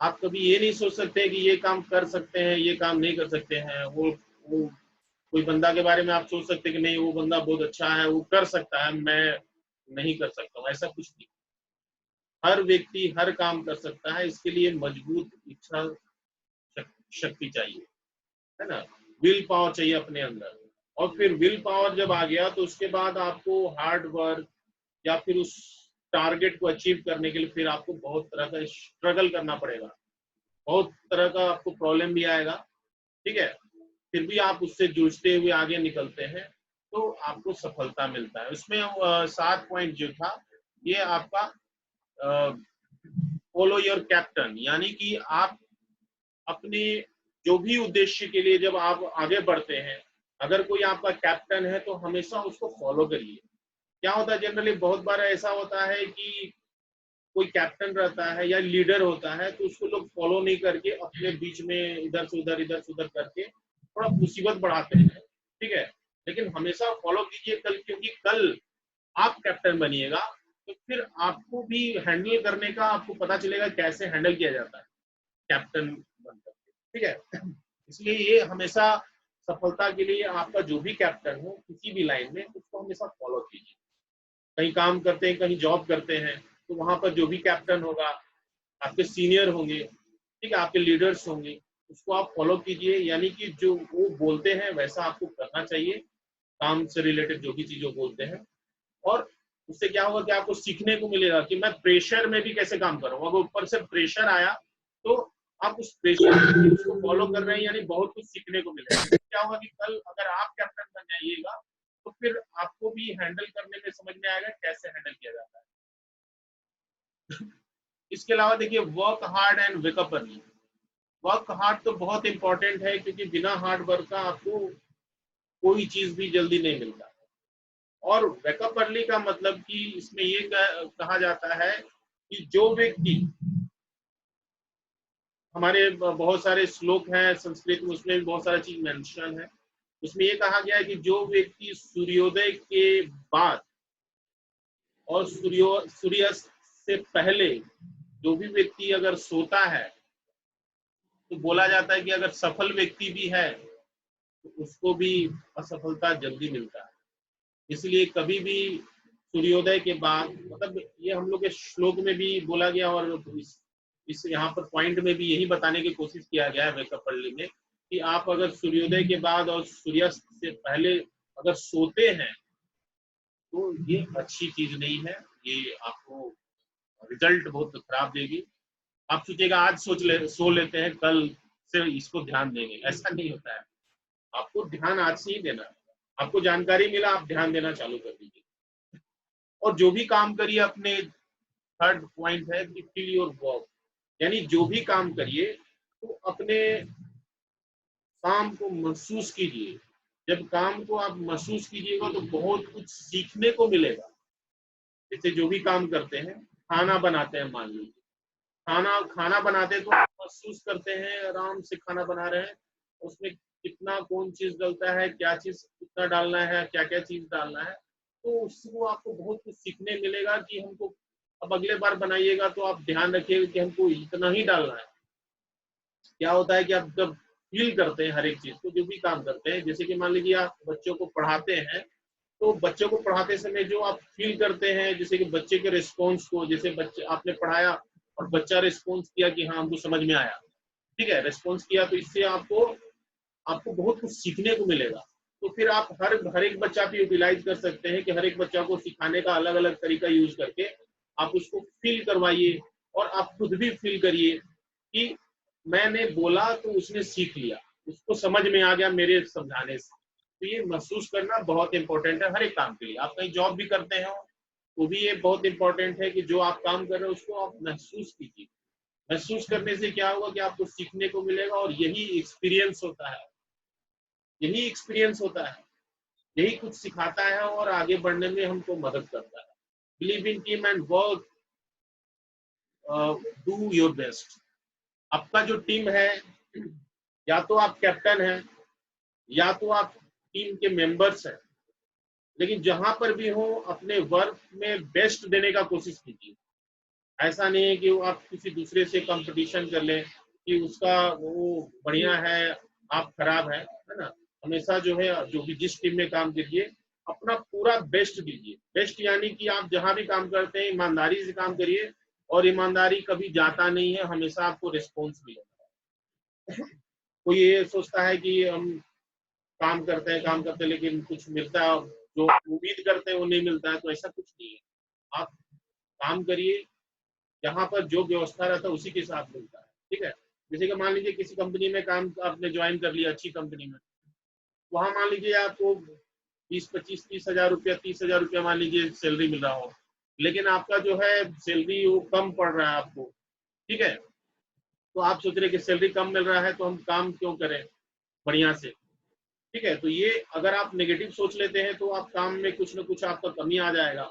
आप कभी ये नहीं सोच सकते कि ये काम कर सकते हैं, ये काम नहीं कर सकते हैं। वो कोई बंदा के बारे में आप सोच सकते हैं कि नहीं वो बंदा बहुत अच्छा है, वो कर सकता है, मैं नहीं कर सकता हूँ, ऐसा कुछ नहीं। हर व्यक्ति हर काम कर सकता है, इसके लिए मजबूत इच्छा शक्ति चाहिए, है ना। विल पावर चाहिए अपने अंदर। और फिर विल पावर जब आ गया तो उसके बाद आपको हार्ड वर्क या फिर उस टारगेट को अचीव करने के लिए फिर आपको बहुत तरह का स्ट्रगल करना पड़ेगा, बहुत तरह का आपको प्रॉब्लम भी आएगा, ठीक है। फिर भी आप उससे जूझते हुए आगे निकलते हैं तो आपको सफलता मिलता है। उसमें 7 पॉइंट जो था ये आपका फॉलो योर कैप्टन, यानी कि आप अपने जो भी उद्देश्य के लिए जब आप आगे बढ़ते हैं, अगर कोई आपका कैप्टन है तो हमेशा उसको फॉलो करिए। क्या होता है जनरली बहुत बार ऐसा होता है कि कोई कैप्टन रहता है या लीडर होता है तो उसको लोग फॉलो नहीं करके अपने बीच में इधर से उधर करके थोड़ा मुसीबत बढ़ाते हैं, ठीक है। लेकिन हमेशा फॉलो कीजिए कल, क्योंकि कल आप कैप्टन बनिएगा तो फिर आपको भी हैंडल करने का आपको पता चलेगा कैसे हैंडल किया जाता है कैप्टन बनकर, ठीक है। इसलिए ये हमेशा सफलता के लिए आपका जो भी कैप्टन हो किसी भी लाइन में उसको हमेशा फॉलो कीजिए। कहीं काम करते हैं, कहीं जॉब करते हैं, तो वहां पर जो भी कैप्टन होगा, आपके सीनियर होंगे, ठीक है, आपके लीडर्स होंगे, उसको आप फॉलो कीजिए। यानी कि जो वो बोलते हैं वैसा आपको करना चाहिए, काम से रिलेटेड जो भी चीजें बोलते हैं। और उससे क्या होगा कि आपको सीखने को मिलेगा कि मैं प्रेशर में भी कैसे काम करूँ। अगर ऊपर से प्रेशर आया तो आप उस प्रेशर में उसको फॉलो कर रहे हैं, यानी बहुत कुछ सीखने को मिलेगा। क्या होगा कि कल अगर आप कैप्टन बन जाइएगा तो फिर आपको भी हैंडल करने में समझ में आएगा कैसे हैंडल किया जाता है। इसके अलावा देखिए work hard and wake up early. Work hard तो बहुत इंपॉर्टेंट है, क्योंकि बिना हार्ड वर्क का आपको कोई चीज भी जल्दी नहीं मिलता। और वेकअप अर्ली का मतलब कि इसमें ये कहा जाता है कि जो व्यक्ति, हमारे बहुत सारे श्लोक हैं संस्कृत में, उसमें भी बहुत सारा चीज मेंशन है। उसमें ये कहा गया है कि जो व्यक्ति सूर्योदय के बाद और सूर्यास्त से पहले जो भी व्यक्ति अगर सोता है तो बोला जाता है कि अगर सफल व्यक्ति भी है तो उसको भी असफलता जल्दी मिलता है। इसलिए कभी भी सूर्योदय के बाद, मतलब ये हम लोग के श्लोक में भी बोला गया और इस यहाँ पर पॉइंट में भी यही बताने की कोशिश किया गया है वेकअप अर्ली में, कि आप अगर सूर्योदय के बाद और सूर्यास्त से पहले अगर सोते हैं तो ये अच्छी चीज नहीं है, ये आपको रिजल्ट बहुत खराब देगी। आप सोचिएगा आज सो लेते हैं, कल से इसको ध्यान देंगे, ऐसा नहीं होता है। आपको ध्यान आज से ही देना है। आपको जानकारी मिला, आप ध्यान देना चालू कर दीजिए। और जो भी काम करिए, अपने थर्ड पॉइंट है कि फील योर वर्क, यानी जो भी काम करिए तो अपने काम को महसूस कीजिए। जब काम को आप महसूस कीजिएगा तो बहुत कुछ सीखने को मिलेगा। जैसे जो भी काम करते हैं, खाना बनाते हैं, मान लीजिए खाना खाना बनाते तो महसूस करते हैं आराम से खाना बना रहे हैं, उसमें कितना कौन चीज डलता है, क्या चीज कितना डालना है, क्या क्या चीज डालना है, तो उसको आपको बहुत कुछ सीखने मिलेगा कि हमको अब अगले बार बनाइएगा तो आप ध्यान रखिएगा कि हमको इतना ही डालना है। क्या होता है कि आप जब फील करते हैं हर एक चीज को, जो भी काम करते हैं, जैसे कि मान लीजिए आप बच्चों को पढ़ाते हैं, तो बच्चों को पढ़ाते समय जो आप फील करते हैं, जैसे कि बच्चे के रिस्पॉन्स को, जैसे बच्चे आपने पढ़ाया और बच्चा रिस्पॉन्स किया कि हाँ हमको समझ में आया, ठीक है, रिस्पॉन्स किया, तो इससे आपको आपको बहुत कुछ सीखने को मिलेगा। तो फिर आप हर एक बच्चा पे यूटिलाइज कर सकते हैं कि हर एक बच्चा को सिखाने का अलग अलग तरीका यूज करके आप उसको फील करवाइए, और आप खुद भी फील करिए कि मैंने बोला तो उसने सीख लिया, उसको समझ में आ गया मेरे समझाने से। तो ये महसूस करना बहुत इंपॉर्टेंट है हर एक काम के लिए। आप कहीं जॉब भी करते हो तो भी ये बहुत इंपॉर्टेंट है कि जो आप काम कर रहे हो उसको आप महसूस कीजिए। महसूस करने से क्या होगा कि आपको सीखने को मिलेगा, और यही एक्सपीरियंस होता है, यही एक्सपीरियंस होता है, यही कुछ सिखाता है और आगे बढ़ने में हमको मदद करता है। Believe in team and work, do your best. आपका जो टीम है, या तो आप कैप्टन हैं या तो आप टीम के मेंबर्स हैं, लेकिन जहां पर भी हो अपने वर्क में बेस्ट देने का कोशिश कीजिए। ऐसा नहीं है कि वो आप किसी दूसरे से कंपटीशन कर लें कि उसका वो बढ़िया है, आप खराब है ना। हमेशा जो है, जो भी जिस टीम में काम करिए, अपना पूरा बेस्ट दीजिए। बेस्ट यानी कि आप जहां भी काम करते हैं ईमानदारी से काम करिए, और ईमानदारी कभी जाता नहीं है, हमेशा आपको रिस्पॉन्स मिलेगा। कोई ये सोचता है कि हम काम करते हैं लेकिन कुछ मिलता है, जो उम्मीद करते हैं वो नहीं मिलता है, तो ऐसा कुछ नहीं है। आप काम करिए, जहाँ पर जो व्यवस्था रहता है उसी के साथ मिलता है, ठीक है। जैसे कि मान लीजिए किसी कंपनी में काम आपने ज्वाइन कर लिया, अच्छी कंपनी में, वहां मान लीजिए आपको 20, 25, 30 हजार रुपया, 30 हजार रुपया मान लीजिए सैलरी मिल रहा हो, लेकिन आपका जो है सैलरी वो कम पड़ रहा है आपको, ठीक है। तो आप सोच रहे कि सैलरी कम मिल रहा है तो हम काम क्यों करें बढ़िया से, ठीक है। तो ये अगर आप नेगेटिव सोच लेते हैं तो आप काम में कुछ ना कुछ आपका कमी आ जाएगा,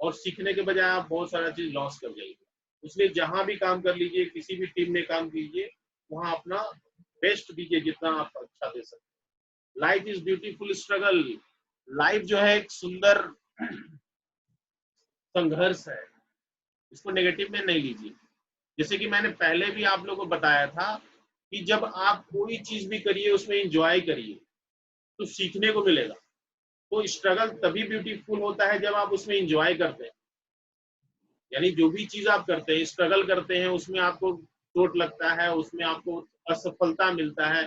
और सीखने के बजाय आप बहुत सारा चीज लॉस कर जाएंगे। इसलिए जहां भी काम कर लीजिए, किसी भी टीम में काम कीजिए, वहां अपना बेस्ट दीजिए जितना आप अच्छा दे सकते हैं। Life is beautiful struggle. Life जो है एक सुंदर संघर्ष है, इसको नेगेटिव में नहीं लीजिए। जैसे कि मैंने पहले भी आप लोगों को बताया था कि जब आप कोई चीज भी करिए उसमें इंजॉय करिए, तो सीखने को मिलेगा। तो स्ट्रगल तभी ब्यूटीफुल होता है जब आप उसमें इंजॉय करते हैं। यानी जो भी चीज आप करते हैं, स्ट्रगल करते हैं, उसमें आपको चोट लगता है, उसमें आपको असफलता मिलता है,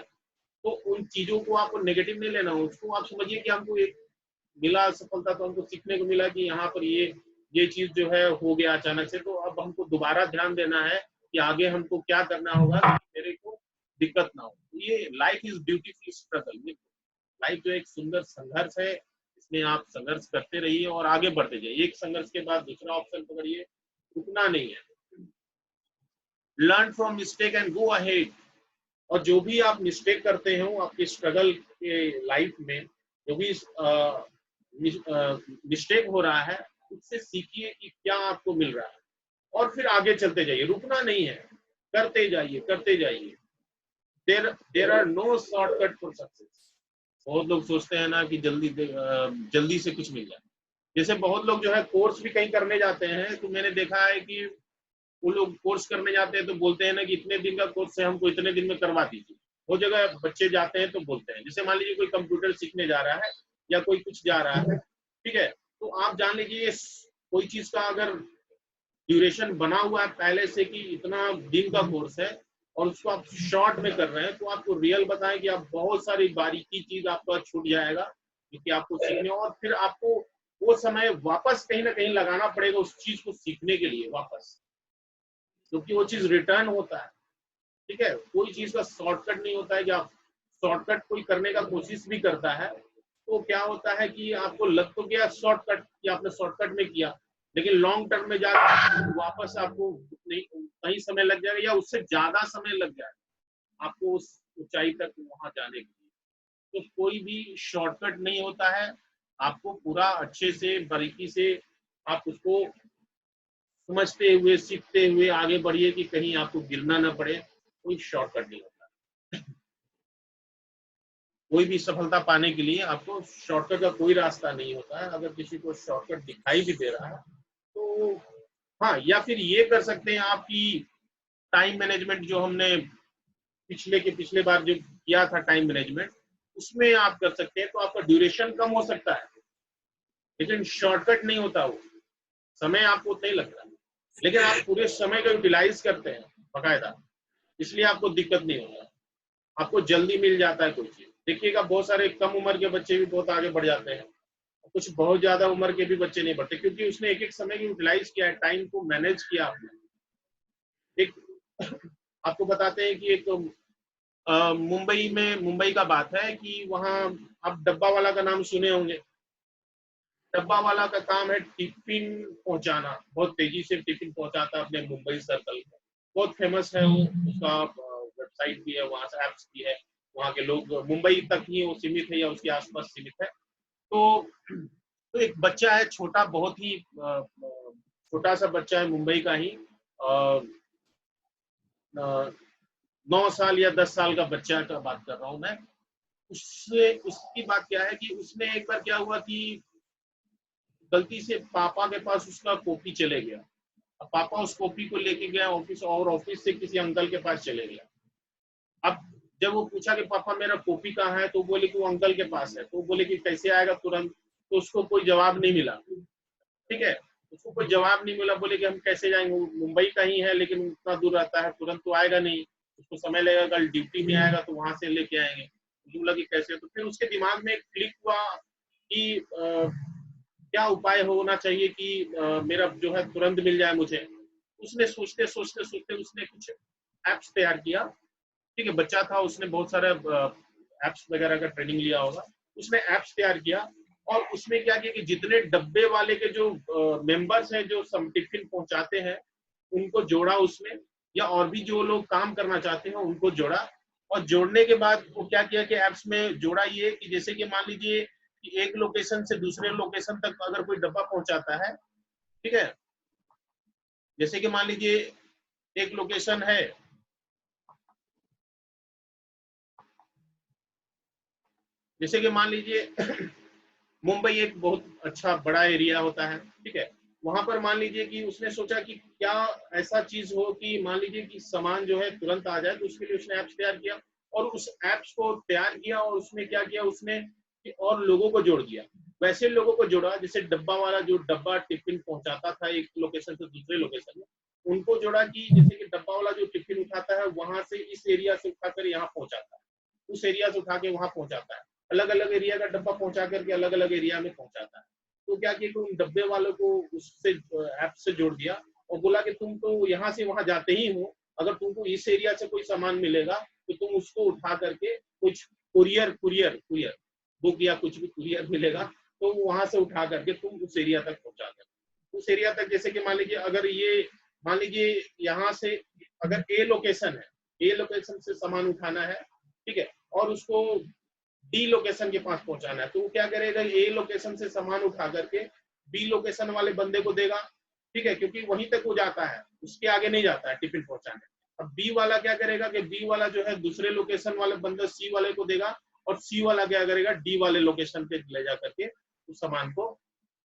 तो उन चीजों को आपको नेगेटिव नहीं लेना, उसको आप समझिए कि हमको एक मिला असफलता, तो हमको सीखने को मिला कि यहाँ पर ये चीज जो है हो गया अचानक से, तो अब हमको दोबारा ध्यान देना है कि आगे हमको क्या करना होगा कि मेरे को दिक्कत ना हो। ये life is beautiful struggle. Life जो एक सुंदर संघर्ष है, इसमें आप संघर्ष करते रहिए और आगे बढ़ते जाइए, एक संघर्ष के बाद दूसरा ऑप्शन पकड़िए, रुकना नहीं है। Learn from mistake and go ahead. और जो भी आप मिस्टेक करते हो आपके स्ट्रगल के लाइफ में, जो भी मिस्टेक हो रहा है, उससे सीखिए कि क्या आपको मिल रहा है, और फिर आगे चलते जाइए, रुकना नहीं है, करते जाइए करते जाइए। There are no shortcut for success. बहुत लोग सोचते हैं ना कि जल्दी से कुछ मिल जाए। जैसे बहुत लोग जो है कोर्स भी कहीं करने जाते हैं, तो मैंने देखा है कि वो लोग कोर्स करने जाते हैं तो बोलते हैं ना कि इतने दिन का कोर्स है, हमको इतने दिन में करवा दीजिए। वो जगह बच्चे जाते हैं तो बोलते हैं, जैसे मान लीजिए कोई कंप्यूटर सीखने जा रहा है या कोई कुछ जा रहा है, ठीक है, तो आप जान लीजिए कोई चीज का अगर ड्यूरेशन बना हुआ है पहले से कि इतना दिन का कोर्स है, और उसको आप शॉर्ट में कर रहे हैं, तो आपको रियल बताएं कि आप बहुत सारी बारीकी चीज आपका छूट जाएगा, क्योंकि आपको सीखने, और फिर आपको वो समय वापस कहीं ना कहीं लगाना पड़ेगा उस चीज को सीखने के लिए वापस, क्योंकि वो चीज रिटर्न होता है, ठीक है। कोई चीज का शॉर्टकट नहीं होता है कि आप शॉर्टकट कोई करने का कोशिश भी करता है, तो क्या होता है कि आपको लग तो गया शॉर्टकट कि आपने शॉर्टकट में किया, लेकिन लॉन्ग टर्म में जाकर वापस आपको नहीं, कहीं समय लग जाएगा या उससे ज्यादा समय लग जाएगा आपको उस ऊंचाई तक वहां जाने के लिए। तो कोई भी शॉर्टकट नहीं होता है, आपको पूरा अच्छे से बारीकी से आप उसको समझते हुए सीखते हुए आगे बढ़िए कि कहीं आपको गिरना ना पड़े। कोई शॉर्टकट नहीं होता। कोई भी सफलता पाने के लिए आपको शॉर्टकट का कोई रास्ता नहीं होता है। अगर किसी को शॉर्टकट दिखाई भी दे रहा है तो हाँ, या फिर ये कर सकते हैं आपकी टाइम मैनेजमेंट, जो हमने पिछले बार जो किया था टाइम मैनेजमेंट, उसमें आप कर सकते हैं, तो आपका ड्यूरेशन कम हो सकता है, लेकिन शॉर्टकट नहीं होता वो, समय आपको उतना ही लगता है, लेकिन आप पूरे समय का यूटिलाइज करते हैं बाकायदा, इसलिए आपको दिक्कत नहीं होता, आपको जल्दी मिल जाता है कोई चीज। देखिएगा बहुत सारे कम उम्र के बच्चे भी बहुत आगे बढ़ जाते हैं, कुछ बहुत ज्यादा उम्र के भी बच्चे नहीं बढ़ते, क्योंकि उसने एक एक समय को यूटिलाइज किया है, टाइम को मैनेज किया आपने। एक आपको बताते हैं कि एक मुंबई का बात है कि वहाँ आप डब्बा वाला का नाम सुने होंगे। डब्बा वाला का काम है टिफिन पहुंचाना, बहुत तेजी से टिफिन पहुंचाता है अपने मुंबई सर्कल में, बहुत फेमस है वो, उसका वेबसाइट भी है, वहां से एप्स भी है, वहाँ के लोग मुंबई तक ही वो सीमित है या उसके आसपास सीमित है। तो एक बच्चा है छोटा, बहुत ही छोटा सा बच्चा है मुंबई का ही, 9 साल या 10 साल का बच्चा का बात कर रहा हूँ मैं। उससे उसकी बात क्या है कि उसने एक बार क्या हुआ कि गलती से पापा के पास उसका कॉपी चले गया, अब पापा उस कॉपी को लेके गया ऑफिस और ऑफिस से किसी अंकल के पास चले गया। अब जब वो पूछा कि पापा मेरा कॉपी कहाँ है, तो बोले कि वो अंकल के पास है। तो बोले कि कैसे आएगा तुरंत, तो उसको कोई जवाब नहीं मिला। ठीक है, उसको कोई जवाब नहीं मिला, बोले कि हम कैसे जाएंगे, मुंबई का ही है लेकिन उतना दूर रहता है, तुरंत तो आएगा नहीं, उसको समय लगेगा, कल ड्यूटी में आएगा तो वहां से लेके आएंगे। मुझे बोला कि कैसे, तो फिर उसके दिमाग में क्लिक हुआ कि क्या उपाय होना चाहिए कि मेरा जो है तुरंत मिल जाए मुझे। उसने सोचते सोचते सोचते उसने कुछ एप्स तैयार किया। ठीक है, बच्चा था, उसने बहुत सारे एप्स वगैरह का ट्रेनिंग लिया होगा। उसने एप्स तैयार किया और उसमें क्या किया कि जितने डब्बे वाले के जो मेंबर्स हैं जो टिफिन पहुंचाते हैं उनको जोड़ा उसमें, या और भी जो लोग काम करना चाहते हैं उनको जोड़ा। और जोड़ने के बाद वो क्या किया कि एप्स में जोड़ा ये कि जैसे कि मान लीजिए कि एक लोकेशन से दूसरे लोकेशन तक अगर कोई डब्बा पहुंचाता है, ठीक है, जैसे कि मान लीजिए एक लोकेशन है, जैसे कि मान लीजिए मुंबई एक बहुत अच्छा बड़ा एरिया होता है। ठीक है, वहां पर मान लीजिए कि उसने सोचा कि क्या ऐसा चीज हो कि मान लीजिए कि सामान जो है तुरंत आ जाए, तो उसके लिए उसने ऐप्स तैयार किया। और उस ऐप्स को तैयार किया और उसमें क्या किया उसने कि और लोगों को जोड़ दिया। वैसे लोगों को जोड़ा जैसे डब्बा वाला जो डब्बा टिफिन पहुंचाता था एक लोकेशन से दूसरे लोकेशन में, उनको जोड़ा कि जैसे कि डब्बा वाला जो टिफिन उठाता है वहां से इस एरिया से उठाकर यहाँ पहुंचाता है, उस एरिया से उठा के वहां पहुंचाता है, अलग अलग एरिया का डब्बा पहुंचा करके अलग अलग एरिया में पहुंचाता है। तो क्या किया कि उन डब्बे वालों को उससे ऐप से जोड़ दिया और बोला कि तुम तो यहाँ से वहां जाते ही हो, अगर तुमको इस एरिया से कोई सामान मिलेगा तो तुम उसको उठा करके कुछ कुरियर कुरियर कुरियर बुक या कुछ भी कुरियर मिलेगा, तो वहां से उठा करके तुम उस एरिया तक पहुंचा दो। उस एरिया तक जैसे कि मान लीजिए अगर ये मान लीजिए यहाँ से अगर ए लोकेशन है, ए लोकेशन से सामान उठाना है, ठीक है, और उसको डी लोकेशन के पास पहुंचाना है, तो वो क्या करेगा ए लोकेशन से सामान उठा करके बी लोकेशन वाले बंदे को देगा। ठीक है, क्योंकि वहीं तक वो जाता है, उसके आगे नहीं जाता है टिफिन पहुंचाने। अब बी वाला क्या करेगा कि बी वाला जो है दूसरे लोकेशन वाले बंदे सी वाले को देगा, और सी वाला क्या करेगा डी वाले लोकेशन पे ले जा करके उस सामान को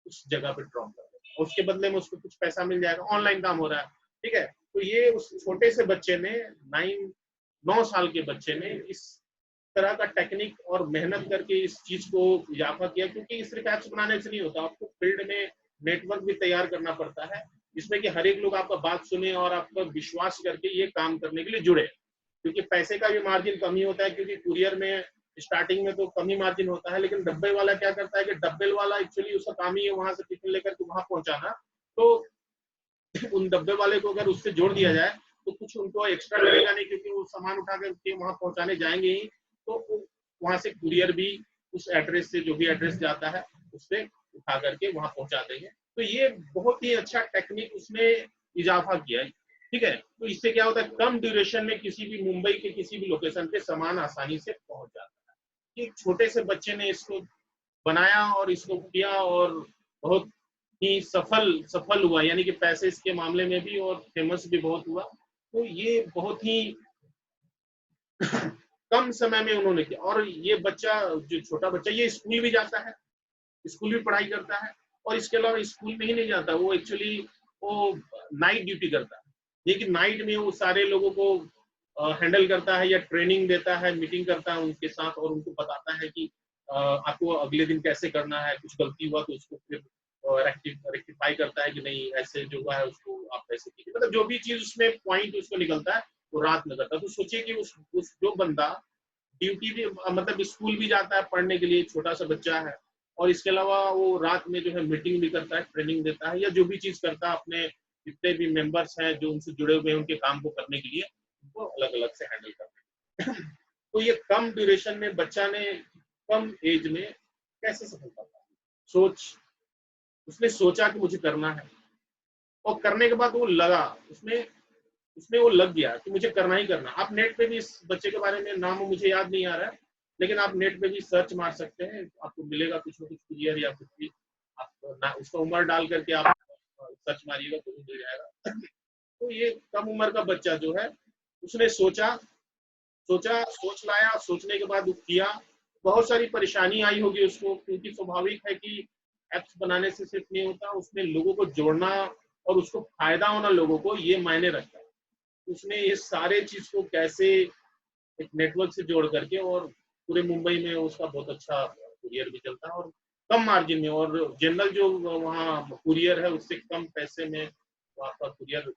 उस जगह पे ड्रॉप कर देगा, उसके बदले में उसको कुछ पैसा मिल जाएगा, ऑनलाइन काम हो रहा है। ठीक है, तो ये उस छोटे से बच्चे ने 9 साल के बच्चे ने इस तरह का टेक्निक और मेहनत करके इस चीज को इजाफा किया, क्योंकि सिर्फ ऐप्स बनाने से नहीं होता, आपको फील्ड में नेटवर्क भी तैयार करना पड़ता है, जिसमें कि हर एक लोग आपका बात सुने और आपका विश्वास करके ये काम करने के लिए जुड़े। क्योंकि पैसे का भी मार्जिन कम ही होता है, क्योंकि कुरियर में स्टार्टिंग में तो कम ही मार्जिन होता है, लेकिन डब्बे वाला क्या करता है कि डब्बे वाला एक्चुअली उसका काम ही है वहां से टिफिन लेकर के वहां पहुंचाना। तो उन डब्बे वाले को अगर उससे जोड़ दिया जाए तो कुछ उनको एक्स्ट्रा लगेगा नहीं, क्योंकि वो सामान उठा करके वहां पहुंचाने जाएंगे ही, तो वहां से कुरियर भी उस एड्रेस से जो भी एड्रेस जाता है उससे उठा करके वहां पहुंचा देंगे। तो ये बहुत ही अच्छा टेक्निक उसने इजाफा किया है। ठीक है, तो इससे क्या होता है कम ड्यूरेशन में किसी भी मुंबई के किसी भी लोकेशन पे सामान आसानी से पहुंच जाता है। एक छोटे से बच्चे ने इसको बनाया और इसको किया और बहुत ही सफल सफल हुआ, यानी कि पैसे इसके मामले में भी और फेमस भी बहुत हुआ। तो ये बहुत ही कम समय में उन्होंने किया। और ये बच्चा जो छोटा बच्चा ये स्कूल भी जाता है, स्कूल भी पढ़ाई करता है, और इसके अलावा स्कूल में ही नहीं जाता, वो एक्चुअली वो नाइट ड्यूटी करता है, लेकिन नाइट में वो सारे लोगों को हैंडल करता है या ट्रेनिंग देता है, मीटिंग करता है उनके साथ और उनको बताता है कि आपको अगले दिन कैसे करना है, कुछ गलती हुआ तो उसको फिर रेक्टिफाई करता है कि नहीं ऐसे जो हुआ है उसको आप ऐसे कीजिए, मतलब जो भी चीज उसमें पॉइंट उसको निकलता है वो रात में करता है। तो सोचिए कि उस जो बंदा ड्यूटी भी मतलब स्कूल भी जाता है पढ़ने के लिए, छोटा सा बच्चा है, और इसके अलावा वो रात में जो है मीटिंग भी करता है, ट्रेनिंग देता है, या जो भी चीज करता है अपने जितने भी मेंबर्स हैं जो उनसे जुड़े हुए हैं उनके काम को करने के लिए उनको अलग अलग से हैंडल करते हैं। तो ये कम ड्यूरेशन में बच्चा ने कम एज में कैसे सफलता पाई, सोच उसने सोचा कि मुझे करना है, और करने के बाद वो लगा उसमें उसमें वो लग गया कि मुझे करना ही करना। आप नेट पे भी इस बच्चे के बारे में नाम मुझे याद नहीं आ रहा है, लेकिन आप नेट पे भी सर्च मार सकते हैं, आपको मिलेगा कुछ ना कुछ क्लियर या कुछ भी, आप उसका उम्र डाल करके आप सर्च मारिएगा तो मिल जाएगा। तो ये कम उम्र का बच्चा जो है उसने सोचा सोचा सोच लाया, सोचने के बाद वो किया। बहुत सारी परेशानी आई होगी उसको, क्योंकि स्वाभाविक है कि एप्स बनाने से सिर्फ नहीं होता, उसमें लोगों को जोड़ना और उसको फायदा होना लोगों को, ये मायने रखता है। उसने ये सारे चीज को कैसे एक नेटवर्क से जोड़ करके, और पूरे मुंबई में उसका बहुत अच्छा कुरियर भी चलता है, और कम मार्जिन में, और जनरल जो वहाँ कुरियर है उससे कम पैसे में वहाँ का कुरियर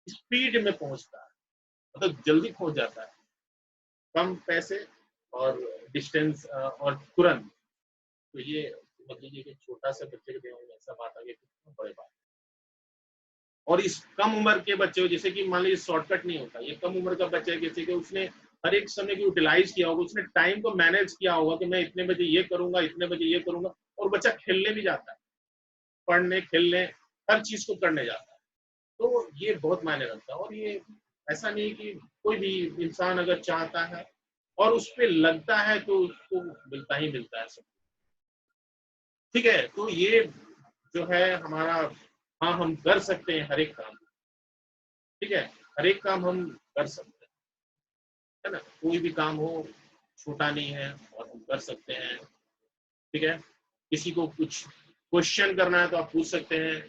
स्पीड में पहुंचता है, मतलब जल्दी पहुंच जाता है, कम पैसे और डिस्टेंस और तुरंत। तो ये समझ लीजिए कि छोटा सा बच्चे के दिमाग में ऐसा बात आ गया, कितना बड़े बात। और इस कम उम्र के बच्चे, जैसे कि मान लीजिए शॉर्टकट नहीं होता, ये कम उम्र का बच्चा है, जैसे कि उसने हर एक समय को यूटिलाइज किया होगा, उसने टाइम को मैनेज किया होगा कि मैं इतने बजे ये करूंगा, इतने बजे ये करूंगा, और बच्चा खेलने भी जाता है, पढ़ने खेलने हर चीज को करने जाता है। तो ये बहुत मायने रखता है। और ये ऐसा नहीं कि कोई भी इंसान अगर चाहता है और उस पर लगता है तो उसको मिलता ही मिलता है सब। ठीक है, तो ये जो है हमारा, हाँ हम कर सकते हैं हर एक काम। ठीक है, हर एक काम हम कर सकते हैं, है ना, कोई भी काम हो छोटा नहीं है और हम कर सकते हैं। ठीक है, किसी को कुछ क्वेश्चन करना है तो आप पूछ सकते हैं,